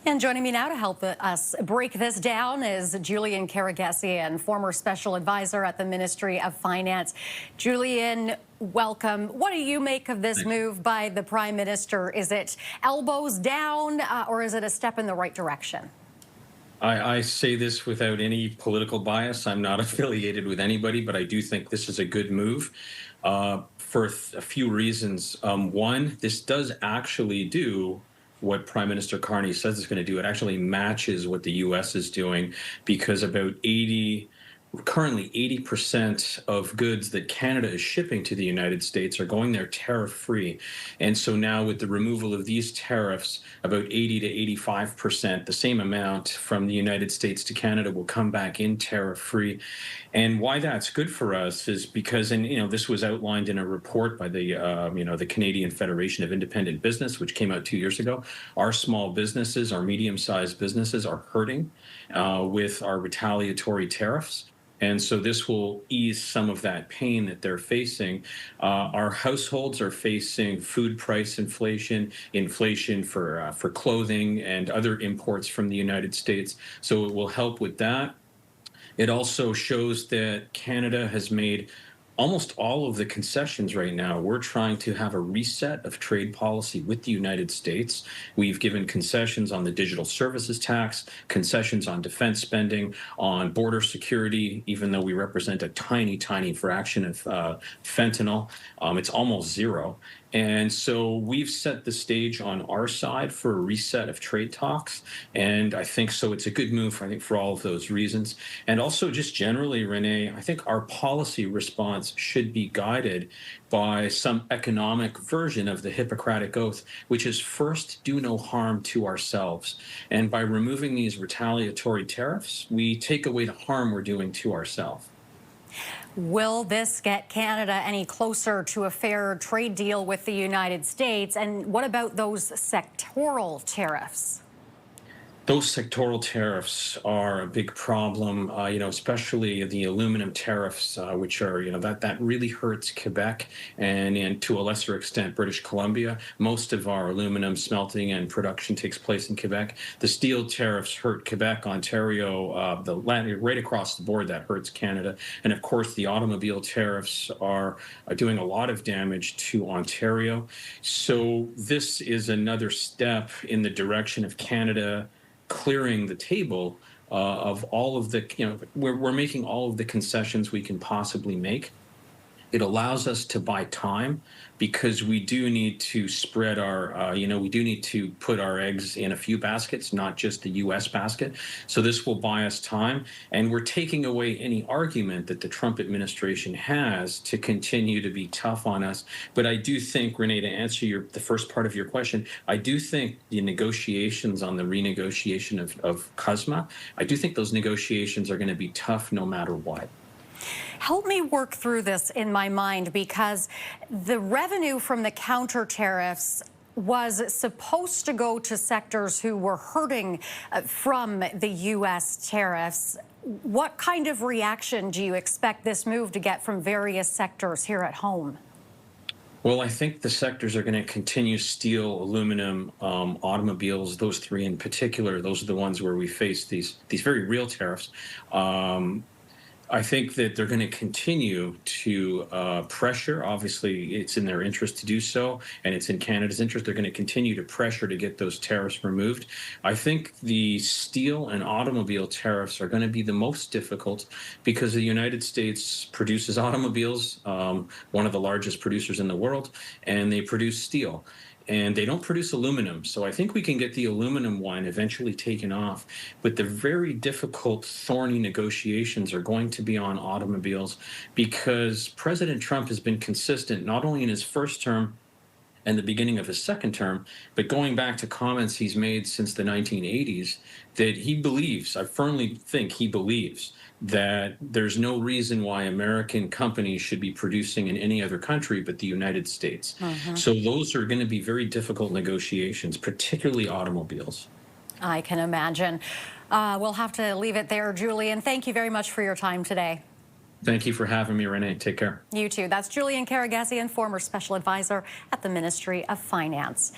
And joining me now to help us break this down is Julian Karaguesian, former special advisor at the Ministry of Finance. Julian, welcome. What do you make of this move by the Prime Minister? Is it elbows down or is it a step in the right direction? I say this without any political bias. I'm not affiliated with anybody, but I do think this is a good move for a few reasons. One, this does actually do what Prime Minister Carney says it's going to do. It actually matches what the U.S. is doing, because currently 80% of goods that Canada is shipping to the United States are going there tariff-free. And so now with the removal of these tariffs, about 80 to 85%, the same amount from the United States to Canada, will come back in tariff-free. And why that's good for us is because, and this was outlined in a report by the Canadian Federation of Independent Business, which came out 2 years ago. Our small businesses, our medium-sized businesses are hurting with our retaliatory tariffs. And so this will ease some of that pain that they're facing. Our households are facing food price inflation, for clothing and other imports from the United States. So it will help with that. It also shows that Canada has made almost all of the concessions right now. We're trying to have a reset of trade policy with the United States. We've given concessions on the digital services tax, concessions on defense spending, on border security, even though we represent a tiny, tiny fraction of fentanyl. It's almost zero. And so we've set the stage on our side for a reset of trade talks. And I think so it's a good move, I think, for all of those reasons. And also just generally, Renee, I think our policy response should be guided by some economic version of the Hippocratic Oath, which is first, do no harm to ourselves. And by removing these retaliatory tariffs, we take away the harm we're doing to ourselves. Will this get Canada any closer to a fair trade deal with the United States? And what about those sectoral tariffs? Those sectoral tariffs are a big problem, especially the aluminum tariffs, which are, that really hurts Quebec and to a lesser extent, British Columbia. Most of our aluminum smelting and production takes place in Quebec. The steel tariffs hurt Quebec, Ontario, the land right across the board. That hurts Canada. And of course, the automobile tariffs are doing a lot of damage to Ontario. So this is another step in the direction of Canada clearing the table of all of the, we're making all of the concessions we can possibly make. It allows us to buy time, because we do need to spread our, we do need to put our eggs in a few baskets, not just the U.S. basket. So this will buy us time. And we're taking away any argument that the Trump administration has to continue to be tough on us. But I do think, Renee, to answer the first part of your question, I do think the negotiations on the renegotiation of CUSMA, I do think those negotiations are going to be tough no matter what. Help me work through this in my mind, because the revenue from the counter tariffs was supposed to go to sectors who were hurting from the U.S. tariffs. What kind of reaction do you expect this move to get from various sectors here at home? Well, I think the sectors are going to continue: steel, aluminum, automobiles. Those three in particular, those are the ones where we face these very real tariffs. I think that they're going to continue to pressure. Obviously, it's in their interest to do so, and it's in Canada's interest. They're going to continue to pressure to get those tariffs removed. I think the steel and automobile tariffs are going to be the most difficult, because the United States produces automobiles, one of the largest producers in the world, and they produce steel. And they don't produce aluminum. So I think we can get the aluminum one eventually taken off. But the very difficult, thorny negotiations are going to be on automobiles, because President Trump has been consistent, not only in his first term and the beginning of his second term, but going back to comments he's made since the 1980s, that he believes, I firmly think he believes, that there's no reason why American companies should be producing in any other country but the United States. So those are going to be very difficult negotiations, particularly automobiles. I can imagine. We'll have to leave it there, Julian. Thank you very much for your time today. Thank you for having me, Renee. Take care. You too. That's Julian Karaguesian, former special advisor at the Ministry of Finance.